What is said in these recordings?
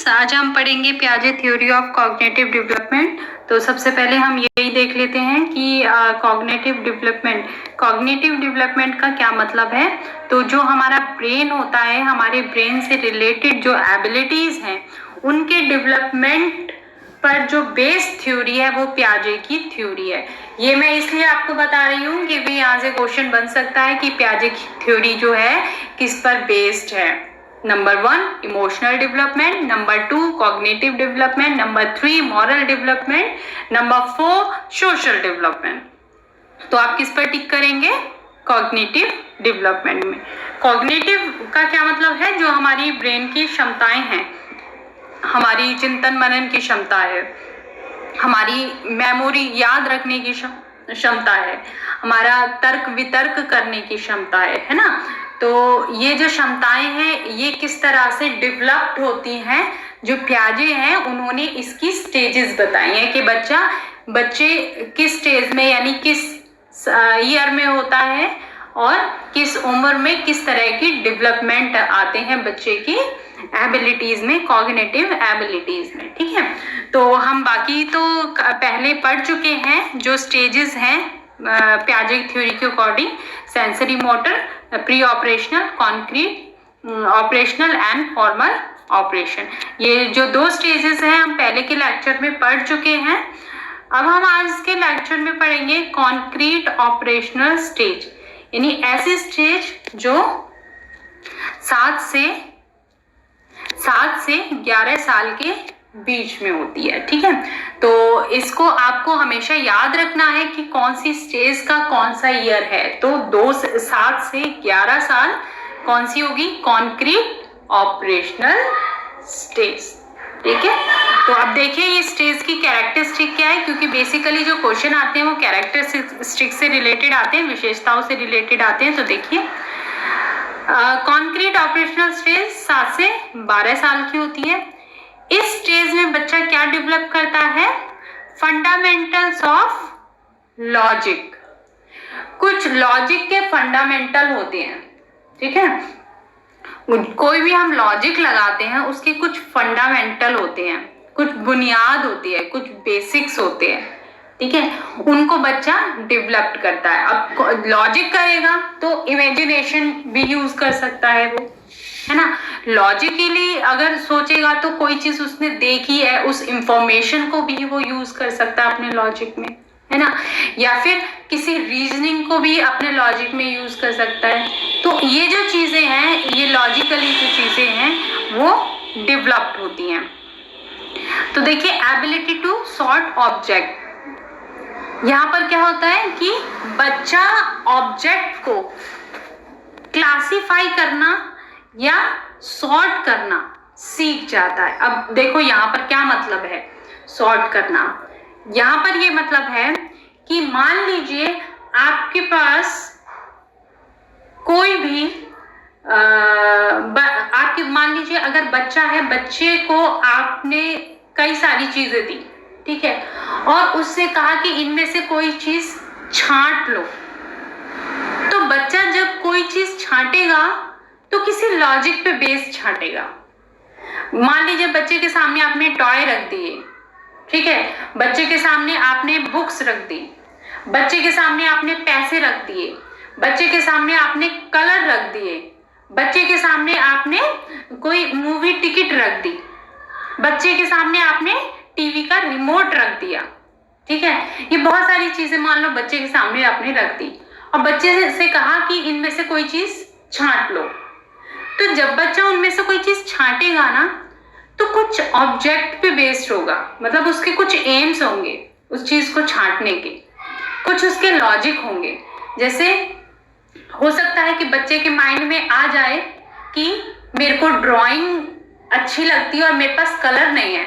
Students, आज हम पढ़ेंगे पियाजे थ्योरी ऑफ कॉग्निटिव डेवलपमेंट। तो सबसे पहले हम यही देख लेते हैं कि कॉग्निटिव डेवलपमेंट का क्या मतलब है। तो जो हमारा ब्रेन होता है, हमारे ब्रेन से रिलेटेड जो एबिलिटीज हैं उनके डेवलपमेंट पर जो बेस थ्योरी है वो पियाजे की थ्योरी है। ये मैं इसलिए आपको बता रही हूँ कि भी यहाँ से क्वेश्चन बन सकता है कि पियाजे की थ्योरी जो है किस पर बेस्ड है। Number 1 emotional development, number 2 cognitive development, number 3 moral development, number 4 social development. तो आप किस पर टिक करेंगे? कॉग्निटिव डेवलपमेंट में। कॉग्निटिव का क्या मतलब है? जो हमारी ब्रेन की क्षमताएं हैं, हमारी चिंतन मनन की क्षमता है, हमारी मेमोरी याद रखने की क्षमता है, हमारा तर्क वितर्क करने की क्षमता है ना। तो ये जो क्षमताएं हैं ये किस तरह से डेवलप्ड होती हैं, जो पियाजे हैं उन्होंने इसकी स्टेजेस बताई हैं कि बच्चे किस स्टेज में यानी किस ईयर में होता है और किस उम्र में किस तरह की डेवलपमेंट आते हैं बच्चे की एबिलिटीज में, कॉग्निटिव एबिलिटीज में। ठीक है, तो हम बाकी तो पहले पढ़ चुके हैं जो स्टेजेस हैं पियाजे थ्योरी के according. Sensory motor, pre operational, concrete operational and formal operation. ये जो 2 स्टेजेस हैं हम पहले के लेक्चर में पढ़ चुके हैं। अब हम आज के लेक्चर में पढ़ेंगे कॉन्क्रीट ऑपरेशनल स्टेज, यानी ऐसी स्टेज जो 7 से 11 साल के बीच में होती है। ठीक है, तो इसको आपको हमेशा याद रखना है कि कौन सी स्टेज का कौन सा ईयर है। तो 7 से 11 साल कौन सी होगी? Concrete operational stage. ठीक है, तो अब देखिए ये स्टेज की कैरेक्टरिस्टिक क्या है, क्योंकि बेसिकली जो क्वेश्चन आते हैं वो कैरेक्टरिस्टिक से रिलेटेड आते हैं, विशेषताओं से रिलेटेड आते हैं। तो देखिए कॉन्क्रीट ऑपरेशनल स्टेज 7 से 12 साल की होती है। इस स्टेज में बच्चा क्या डेवलप करता है? Fundamentals of logic. कुछ लॉजिक के फंडामेंटल होते हैं। ठीक है, कोई भी हम लॉजिक लगाते हैं उसके कुछ फंडामेंटल होते हैं, कुछ बुनियाद होती है, कुछ बेसिक्स होते हैं। ठीक है, उनको बच्चा डेवलप करता है। अब लॉजिक करेगा तो इमेजिनेशन भी यूज कर सकता है वो, है ना। लॉजिकली अगर सोचेगा तो कोई चीज उसने देखी है, उस इंफॉर्मेशन को भी वो यूज कर सकता है अपने लॉजिक में, है ना। या फिर किसी रीजनिंग को भी अपने लॉजिक में यूज कर सकता है। तो ये जो चीजें हैं, ये लॉजिकली जो चीजें हैं वो डेवलप्ड होती हैं। तो देखिए एबिलिटी टू सॉर्ट ऑब्जेक्ट, यहाँ पर क्या होता है कि बच्चा ऑब्जेक्ट को क्लासिफाई करना या सॉर्ट करना सीख जाता है। अब देखो यहाँ पर क्या मतलब है सॉर्ट करना। यहाँ पर ये मतलब है कि मान लीजिए आपके पास कोई भी आपके मान लीजिए अगर बच्चा है, बच्चे को आपने कई सारी चीजें दी, ठीक है, और उससे कहा कि इनमें से कोई चीज छांट लो। तो बच्चा जब कोई चीज छांटेगा तो किसी लॉजिक पे बेस छांटेगा। मान लीजिए बच्चे के सामने आपने टॉय रख दिए, ठीक है, बच्चे के सामने आपने बुक्स रख दी, बच्चे के सामने आपने पैसे रख दिए, बच्चे के सामने आपने कलर रख दिए, बच्चे के सामने आपने कोई मूवी टिकट रख दी, बच्चे के सामने आपने टीवी का रिमोट रख दिया। ठीक है, ये बहुत सारी चीजें मान लो बच्चे के सामने आपने रख दी और बच्चे से कहा कि इनमें से कोई चीज छांट लो। तो जब बच्चा उनमें से कोई चीज छांटेगा ना तो कुछ ऑब्जेक्ट पे बेस्ड होगा, मतलब उसके कुछ एम्स होंगे उस चीज को छांटने के, कुछ उसके लॉजिक होंगे। जैसे हो सकता है कि बच्चे के माइंड में आ जाए कि मेरे को ड्राइंग अच्छी लगती है और मेरे पास कलर नहीं है,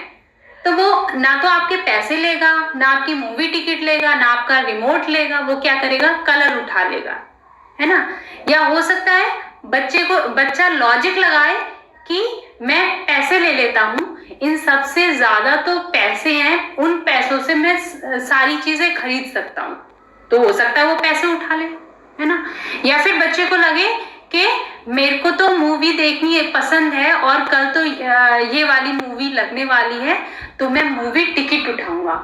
तो वो ना तो आपके पैसे लेगा, ना आपकी मूवी टिकट लेगा, ना आपका रिमोट लेगा, वो क्या करेगा? कलर उठा लेगा, है ना। या हो सकता है बच्चा लॉजिक लगाए कि मैं पैसे ले लेता हूँ, इन सबसे ज्यादा तो पैसे हैं, उन पैसों से मैं सारी चीजें खरीद सकता हूँ, तो हो सकता है वो पैसे उठा ले, है ना। या फिर बच्चे को लगे कि मेरे को तो मूवी देखनी पसंद है और कल तो ये वाली मूवी लगने वाली है, तो मैं मूवी टिकट उठाऊंगा।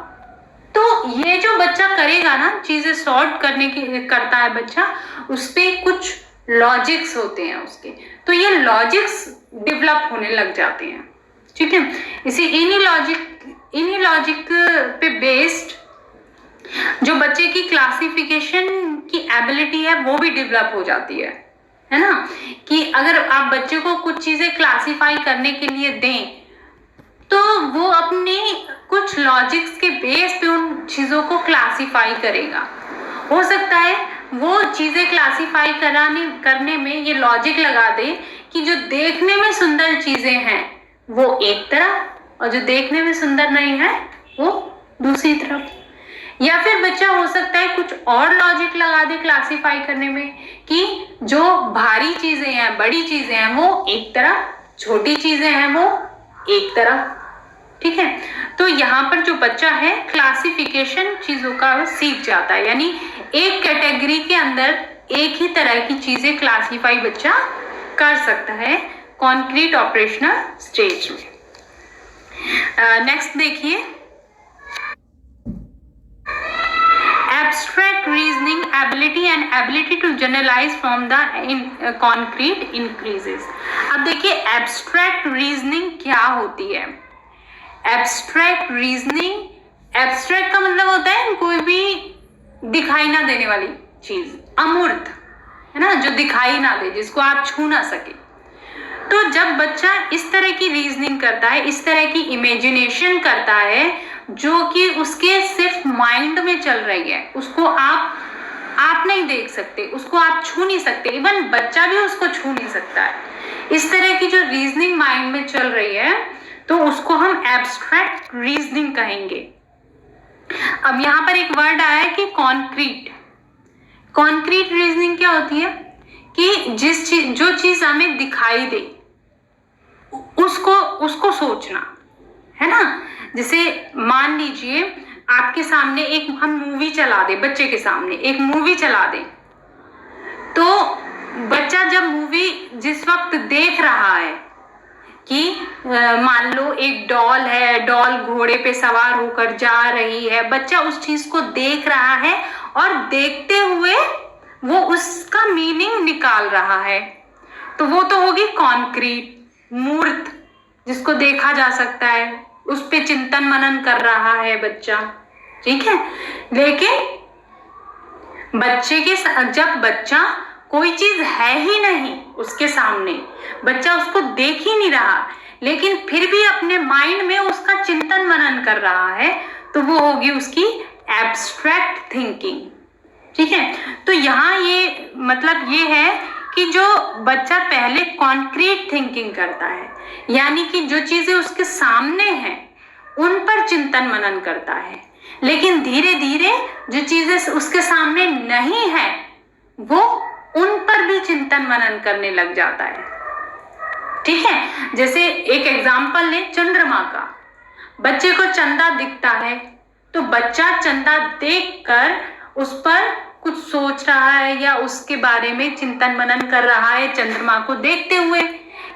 तो ये जो बच्चा करेगा ना, चीजें सॉर्ट करने की करता है बच्चा, उस पे कुछ लॉजिक्स होते हैं उसके, तो ये लॉजिक्स डेवलप होने लग जाते हैं। ठीक है, इसी इन्हीं लॉजिक पे बेस्ड जो बच्चे की क्लासिफिकेशन की एबिलिटी है वो भी डेवलप हो जाती है ना। कि अगर आप बच्चे को कुछ चीजें क्लासिफाई करने के लिए दें, तो वो अपने कुछ लॉजिक्स के बेस पे उन चीजों को क्लासिफाई करेगा। हो सकता है वो चीजें क्लासिफाई करने में ये लॉजिक लगा दे कि जो देखने में सुंदर चीजें हैं वो एक तरफ और जो देखने में सुंदर नहीं है वो दूसरी तरफ। या फिर बच्चा हो सकता है कुछ और लॉजिक लगा दे क्लासिफाई करने में कि जो भारी चीजें हैं, बड़ी चीजें हैं वो एक तरफ, छोटी चीजें हैं वो एक तरफ। ठीक है, तो यहाँ पर जो बच्चा है क्लासिफिकेशन चीजों का सीख जाता है, यानी एक कैटेगरी के अंदर एक ही तरह की चीजें क्लासिफाई बच्चा कर सकता है कॉन्क्रीट ऑपरेशनल स्टेज में। नेक्स्ट देखिए, abstract reasoning ability and ability to generalize from the concrete increases। अब देखिए abstract reasoning क्या होती है। abstract reasoning, abstract का मतलब होता है कोई भी दिखाई ना देने वाली चीज, अमूर्त, है ना, जो दिखाई ना दे, जिसको आप छू ना सके। तो जब बच्चा इस तरह की रीजनिंग करता है, इस तरह की इमेजिनेशन करता है जो कि उसके सिर्फ माइंड में चल रही है, उसको आप नहीं देख सकते, उसको आप छू नहीं सकते, इवन बच्चा भी उसको छू नहीं सकता है, इस तरह की जो रीजनिंग माइंड में चल रही है, तो उसको हम एब्स्ट्रैक्ट रीजनिंग कहेंगे। अब यहाँ पर एक वर्ड आया है कि कॉन्क्रीट। कॉन्क्रीट रीजनिंग क्या होती है कि जो चीज हमें दिखाई दे उसको सोचना, है ना। जैसे मान लीजिए आपके सामने एक हम मूवी चला दे, बच्चे के सामने एक मूवी चला दे, तो बच्चा जब मूवी जिस वक्त देख रहा है कि मान लो एक डॉल है, डॉल घोड़े पे सवार होकर जा रही है, बच्चा उस चीज को देख रहा है और देखते हुए वो उसका मीनिंग निकाल रहा है, तो वो तो होगी कॉन्क्रीट, मूर्त, जिसको देखा जा सकता है, उस पे चिंतन मनन कर रहा है बच्चा। ठीक है, लेकिन बच्चे के जब बच्चा कोई चीज है ही नहीं उसके सामने, बच्चा उसको देख ही नहीं रहा, लेकिन फिर भी अपने माइंड में उसका चिंतन मनन कर रहा है, तो वो होगी उसकी एब्स्ट्रैक्ट थिंकिंग। ठीक है, तो यहाँ ये मतलब ये है कि जो बच्चा पहले कॉन्क्रीट थिंकिंग करता है, यानी कि जो चीजें उसके सामने हैं उन पर चिंतन मनन करता है, लेकिन धीरे धीरे जो चीजें उसके सामने नहीं है वो उन पर भी चिंतन मनन करने लग जाता है। ठीक है, जैसे एक एग्जाम्पल ले चंद्रमा का। बच्चे को चंदा दिखता है तो बच्चा चंदा देखकर उस पर कुछ सोच रहा है या उसके बारे में चिंतन मनन कर रहा है चंद्रमा को देखते हुए,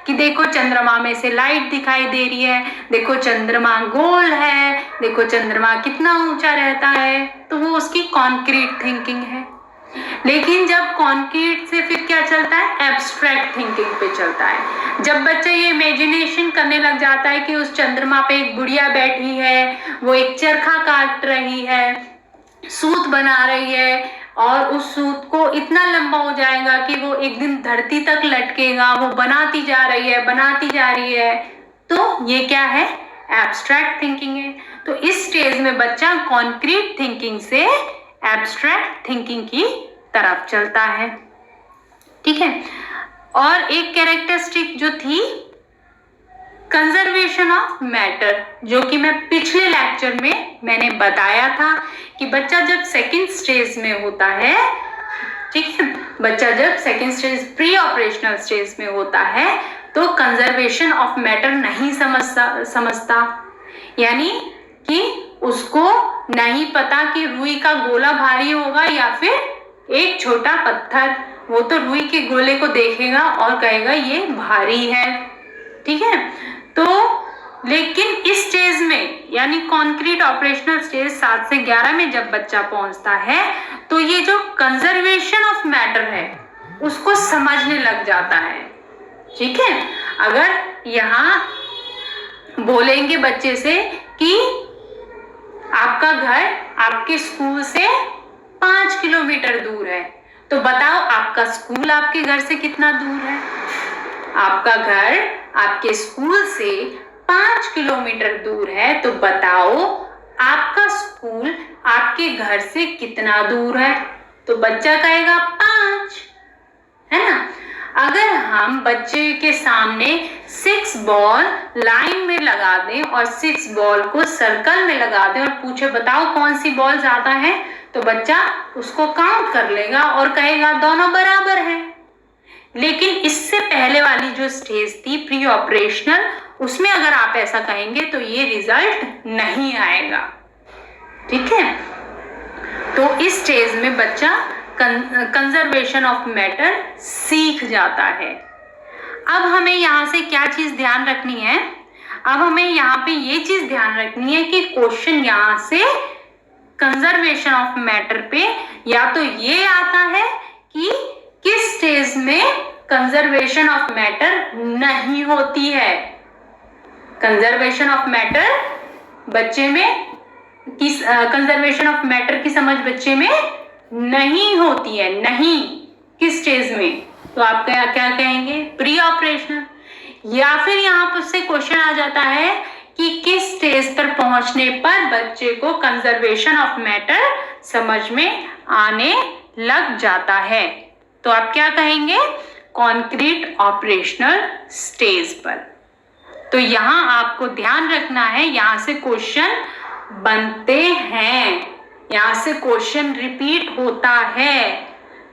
कि देखो चंद्रमा में से लाइट दिखाई दे रही है, देखो चंद्रमा गोल है, देखो चंद्रमा कितना ऊंचा रहता है, तो वो उसकी कॉन्क्रीट थिंकिंग है। लेकिन जब कॉन्क्रीट से फिर क्या चलता है, एब्स्ट्रैक्ट थिंकिंग पे चलता है। जब बच्चा ये इमेजिनेशन करने लग जाता है कि उस चंद्रमा पे एक बुढ़िया बैठी है, वो एक चरखा काट रही है, सूत बना रही है, और उस सूत को इतना लंबा हो जाएगा कि वो एक दिन धरती तक लटकेगा, वो बनाती जा रही है, तो ये क्या है, एब्स्ट्रैक्ट थिंकिंग है। तो इस स्टेज में बच्चा कॉन्क्रीट थिंकिंग से एब्स्ट्रैक्ट थिंकिंग की तरफ चलता है। ठीक है, और एक कैरेक्टरिस्टिक जो थी कंजर्वेशन ऑफ मैटर, जो कि मैं पिछले लेक्चर में मैंने बताया था कि बच्चा जब सेकंड स्टेज में होता है, ठीक है, बच्चा जब second stage pre operational stage में होता है तो कंजर्वेशन ऑफ मैटर नहीं समझता, यानी कि उसको नहीं पता कि रुई का गोला भारी होगा या फिर एक छोटा पत्थर, वो तो रुई के गोले को देखेगा और कहेगा ये भारी है, ठीक है। तो लेकिन इस स्टेज में यानी कॉन्क्रीट ऑपरेशनल स्टेज 7 से 11 में जब बच्चा पहुंचता है तो ये जो कंजर्वेशन ऑफ मैटर है उसको समझने लग जाता है, ठीक है। अगर यहाँ बोलेंगे बच्चे से कि आपका घर आपके स्कूल से 5 किलोमीटर दूर है, तो बताओ आपका स्कूल आपके घर से कितना दूर है। आपका घर आपके स्कूल से 5 किलोमीटर दूर है, तो बताओ आपका स्कूल आपके घर से कितना दूर है। तो बच्चा कहेगा 5, है ना। अगर हम बच्चे के सामने 6 बॉल लाइन में लगा दें और 6 बॉल को सर्कल में लगा दें और पूछे बताओ कौन सी बॉल ज्यादा है, तो बच्चा उसको काउंट कर लेगा और कहेगा दोनों बराबर हैं। लेकिन इससे पहले वाली जो स्टेज थी प्री ऑपरेशनल, उसमें अगर आप ऐसा कहेंगे तो ये रिजल्ट नहीं आएगा, ठीक है। तो इस स्टेज में बच्चा कंजर्वेशन ऑफ मैटर सीख जाता है। अब हमें यहाँ से क्या चीज ध्यान रखनी है, अब हमें यहाँ पे ये चीज ध्यान रखनी है कि क्वेश्चन यहाँ से कंजर्वेशन ऑफ मैटर पे या तो ये आता है कि किस स्टेज में कंजर्वेशन ऑफ मैटर नहीं होती है। कंजर्वेशन ऑफ मैटर बच्चे में किस कंजर्वेशन ऑफ मैटर की समझ बच्चे में नहीं होती है, नहीं किस स्टेज में, तो आप क्या कहेंगे प्री ऑपरेशनल। या फिर यहाँ पर से क्वेश्चन आ जाता है कि किस स्टेज पर पहुंचने पर बच्चे को कंजर्वेशन ऑफ मैटर समझ में आने लग जाता है, तो आप क्या कहेंगे कॉन्क्रीट ऑपरेशनल स्टेज पर। तो यहाँ आपको ध्यान रखना है, यहाँ से क्वेश्चन बनते हैं, यहाँ से क्वेश्चन रिपीट होता है,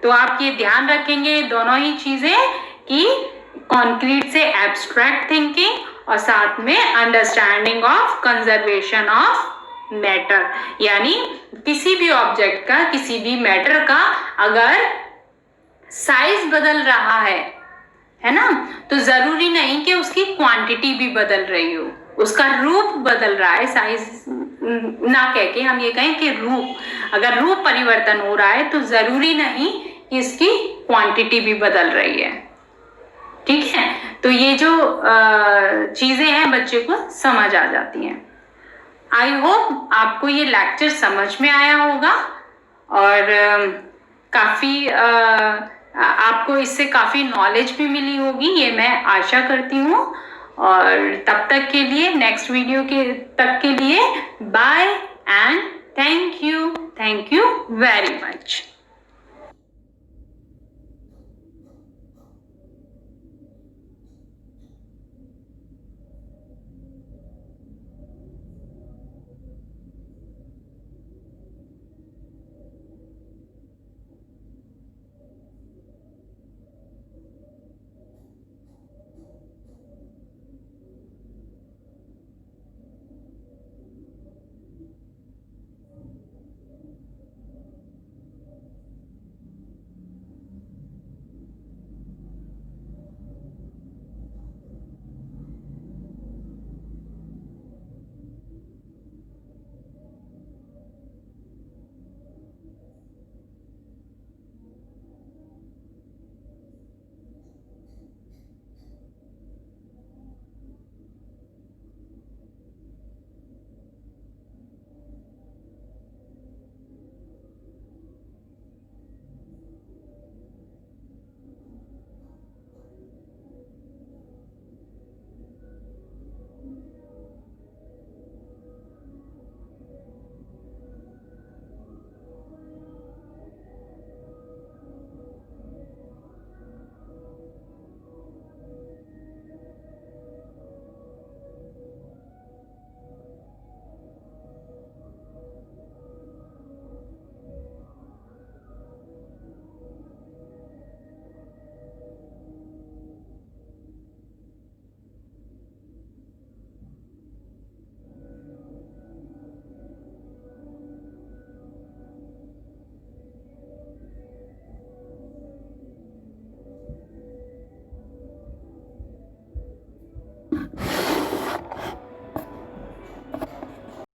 तो आप ये ध्यान रखेंगे दोनों ही चीजें कि कॉन्क्रीट से एब्स्ट्रैक्ट थिंकिंग और साथ में understanding of conservation of matter. यानी किसी भी ऑब्जेक्ट का, किसी भी मैटर का अगर साइज बदल रहा है ना, तो जरूरी नहीं कि उसकी क्वांटिटी भी बदल रही हो, उसका रूप बदल रहा है। साइज ना कह के हम ये कहें कि रूप, अगर रूप परिवर्तन हो रहा है तो जरूरी नहीं कि इसकी क्वांटिटी भी बदल रही है, ठीक है। तो ये जो चीजें हैं बच्चे को समझ आ जाती हैं। आई होप आपको ये लेक्चर समझ में आया होगा और काफी आपको इससे काफी नॉलेज भी मिली होगी, ये मैं आशा करती हूँ। और तब तक के लिए, नेक्स्ट वीडियो तक के लिए bye and thank you very much.